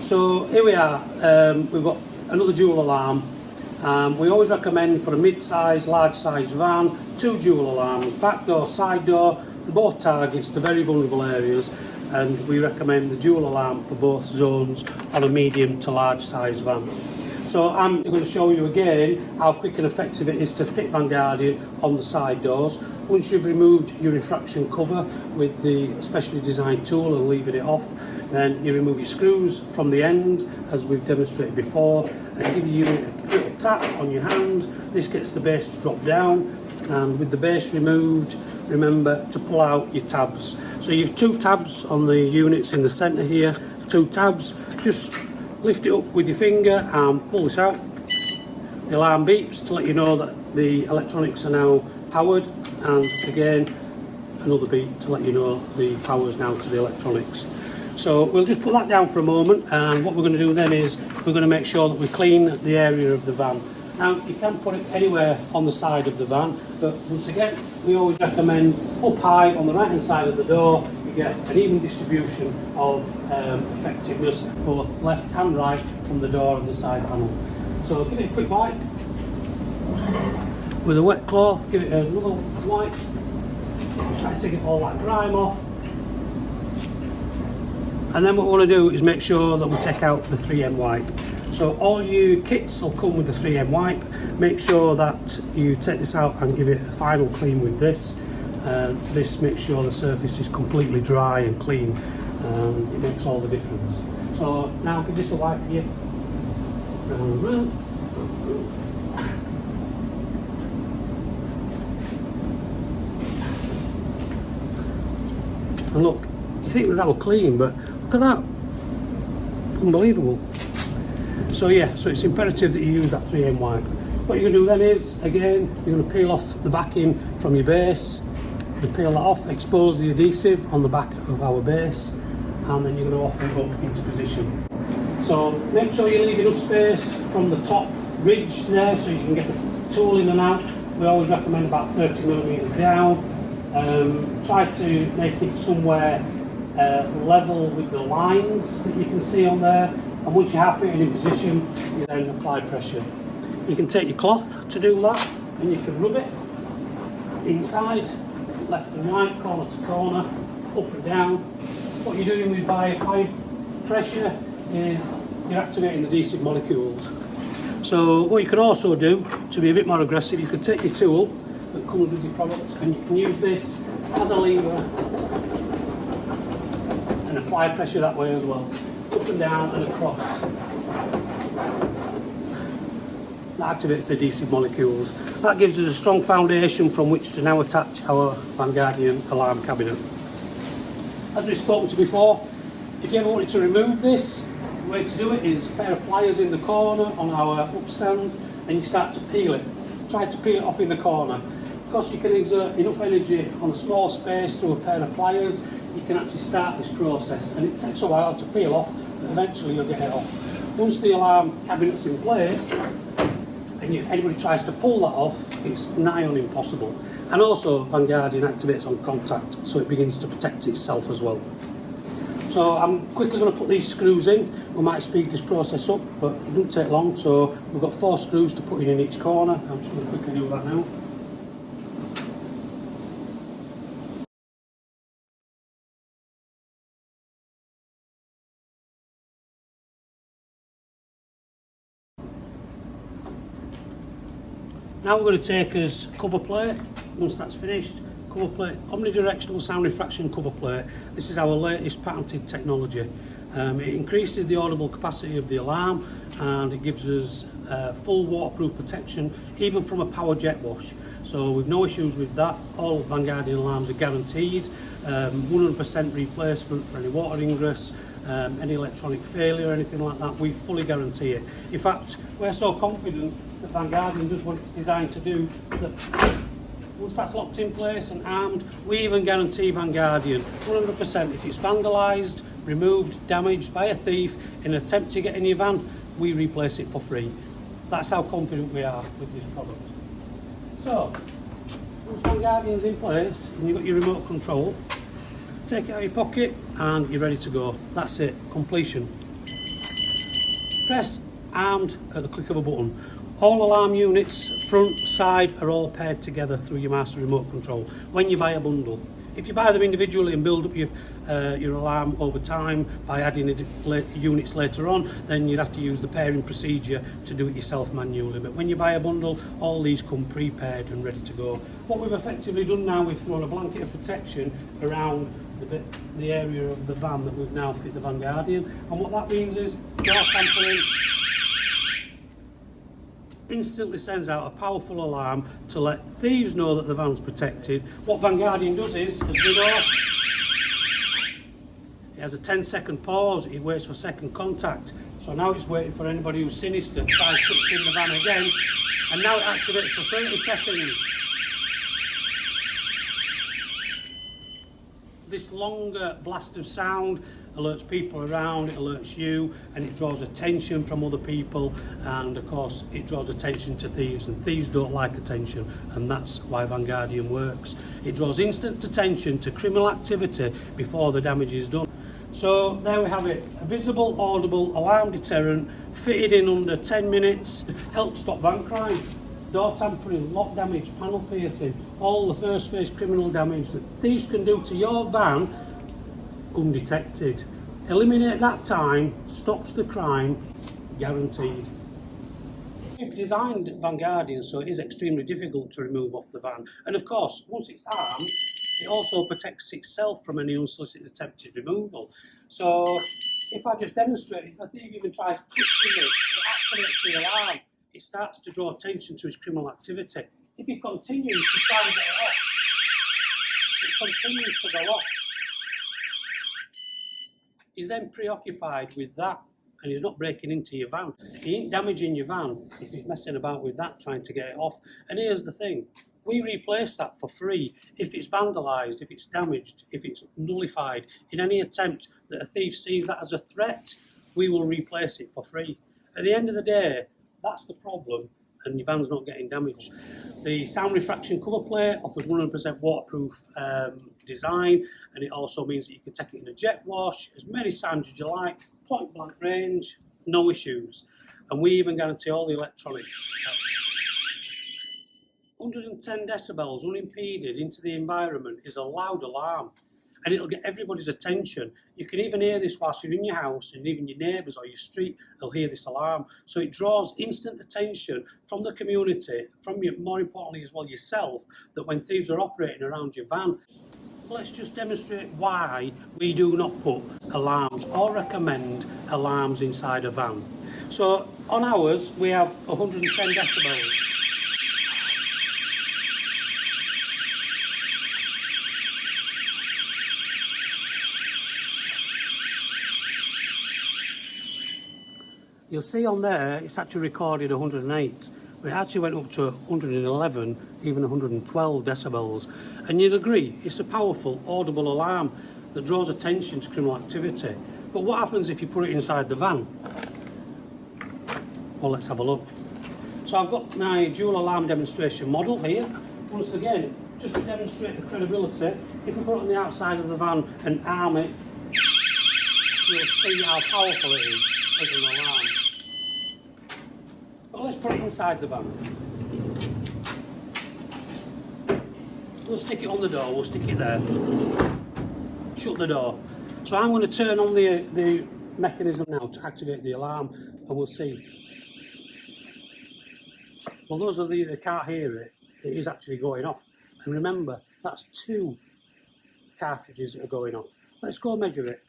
So here we are, we've got another dual alarm. We always recommend for a mid-size, large-size van, 2 dual alarms, back door, side door. They're both targets, the very vulnerable areas, and we recommend the dual alarm for both zones on a medium to large size van. So I'm going to show you again how quick and effective it is to fit VanGuardian on the side doors. Once you've removed your refraction cover with the specially designed tool and leaving it off, then you remove your screws from the end as we've demonstrated before, and give you a little tap on your hand. This gets the base to drop down, and with the base removed, remember to pull out your tabs. So you have 2 tabs on the units in the centre here, 2 tabs. Just lift it up with your finger and pull this out. The alarm beeps to let you know that the electronics are now powered, and again another beep to let you know the power is now to the electronics. So we'll just put that down for a moment, and what we're going to do then is we're going to make sure that we clean the area of the van. Now you can put it anywhere on the side of the van, but once again we always recommend up high on the right hand side of the door. You get an even distribution of effectiveness both left and right from the door and the side panel. So give it a quick wipe with a wet cloth, give it another wipe, try to get all that grime off. And then what we want to do is make sure that we take out the 3M wipe. So all your kits will come with the 3M wipe. Make sure that you take this out and give it a final clean with this. This makes sure the surface is completely dry and clean. It makes all the difference. So now give this a wipe here. Round and round. And look, you think that will clean, but look at that. Unbelievable. So yeah, so it's imperative that you use that 3M wipe. What you're going to do then is, again, you're going to peel off the backing from your base. You peel that off, expose the adhesive on the back of our base, and then you're going to offer it up into position. So make sure you leave enough space from the top ridge there so you can get the tool in and out. We always recommend about 30mm down. Try to make it somewhere level with the lines that you can see on there, and once you're happy and in position, you then apply pressure. You can take your cloth to do that, and you can rub it inside, left and right, corner to corner, up and down. What you're doing with by applying pressure is you're activating the adhesive molecules. So what you can also do, to be a bit more aggressive, you can take your tool that comes with your product, and you can use this as a lever and apply pressure that way as well, up and down and across. That activates the adhesive molecules. That gives us a strong foundation from which to now attach our VanGuardian alarm cabinet. As we've spoken to before, if you ever wanted to remove this, the way to do it is a pair of pliers in the corner on our upstand, and you start to peel it. Try to peel it off in the corner. Because you can exert enough energy on a small space through a pair of pliers, you can actually start this process, and it takes a while to peel off, but eventually you'll get it off. Once the alarm cabinet's in place, and anybody tries to pull that off, it's nigh on impossible. And also VanGuardian activates on contact, so it begins to protect itself as well. So I'm quickly going to put these screws in. We might speed this process up, but it doesn't take long. So we've got 4 screws to put in each corner. I'm just going to quickly do that now. Now we're going to take us cover plate. Once that's finished, cover plate, omnidirectional sound refraction cover plate. This is our latest patented technology. It increases the audible capacity of the alarm, and it gives us full waterproof protection, even from a power jet wash. So we've no issues with that. All VanGuardian alarms are guaranteed. 100% replacement for any water ingress, any electronic failure, anything like that. We fully guarantee it. In fact, we're so confident that VanGuardian does what it's designed to do, that once that's locked in place and armed, we even guarantee VanGuardian 100% if it's vandalised, removed, damaged by a thief in an attempt to get in your van, we replace it for free. That's how confident we are with this product. So, once VanGuardian's in place and you've got your remote control, take it out of your pocket and you're ready to go. That's it, completion. Press armed at the click of a button. All alarm units, front, side, are all paired together through your master remote control when you buy a bundle. If you buy them individually and build up your alarm over time by adding units later on, then you'd have to use the pairing procedure to do it yourself manually. But when you buy a bundle, all these come pre-paired and ready to go. What we've effectively done now, we've thrown a blanket of protection around the area of the van that we've now fit the VanGuardian, and what that means is door tampering instantly sends out a powerful alarm to let thieves know that the van's protected. What VanGuardian does is, as we know, it has a 10-second pause, it waits for second contact. So now it's waiting for anybody who's sinister to try touching the van again, and now it activates for 30 seconds. This longer blast of sound alerts people around, it alerts you, and it draws attention from other people, and of course it draws attention to thieves, and thieves don't like attention, and that's why VanGuardian works. It draws instant attention to criminal activity before the damage is done. So there we have it, a visible, audible alarm deterrent fitted in under 10 minutes, helps stop van crime, door tampering, lock damage, panel piercing, all the first phase criminal damage that thieves can do to your van undetected. Eliminate that time, stops the crime, guaranteed. We've designed VanGuardian so it is extremely difficult to remove off the van, and of course once it's armed it also protects itself from any unsolicited attempted removal. So if I just demonstrate, if a thief even tries touching this, it activates the alarm, it starts to draw attention to his criminal activity. If he continues to try and get it off, it continues to go off. He's then preoccupied with that, and he's not breaking into your van. He ain't damaging your van if he's messing about with that, trying to get it off. And here's the thing, we replace that for free. If it's vandalised, if it's damaged, if it's nullified, in any attempt that a thief sees that as a threat, we will replace it for free. At the end of the day, that's the problem, and your van's not getting damaged. The sound refraction cover plate offers 100% waterproof design, and it also means that you can take it in a jet wash as many times as you like, point blank range, no issues. And we even guarantee all the electronics. 110 decibels unimpeded into the environment is a loud alarm, and it'll get everybody's attention. You can even hear this whilst you're in your house, and even your neighbours or your street will hear this alarm. So it draws instant attention from the community, from you, more importantly as well yourself, that when thieves are operating around your van. Let's just demonstrate why we do not put alarms or recommend alarms inside a van. So on ours we have 110 decibels. You'll see on there, it's actually recorded 108. It actually went up to 111, even 112 decibels. And you'd agree, it's a powerful, audible alarm that draws attention to criminal activity. But what happens if you put it inside the van? Well, let's have a look. So I've got my dual alarm demonstration model here. Once again, just to demonstrate the credibility, if we put it on the outside of the van and arm it, you'll see how powerful it is as an alarm. But let's put it inside the van. We'll stick it on the door, we'll stick it there. Shut the door. So I'm going to turn on the mechanism now to activate the alarm, and we'll see. Well, those of you that can't hear it, it is actually going off. And remember, that's 2 cartridges that are going off. Let's go measure it.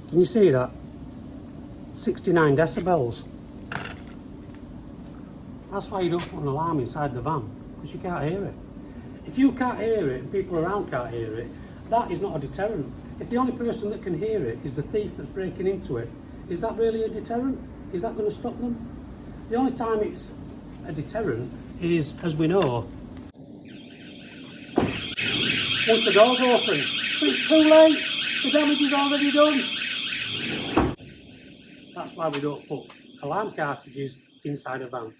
Can you see that? 69 decibels. That's why you don't put an alarm inside the van, because you can't hear it. If you can't hear it and people around can't hear it, that is not a deterrent. If the only person that can hear it is the thief that's breaking into it, is that really a deterrent? Is that going to stop them? The only time it's a deterrent is, as we know, once the door's open. But it's too late. The damage is already done. That's why we don't put alarm cartridges inside a van.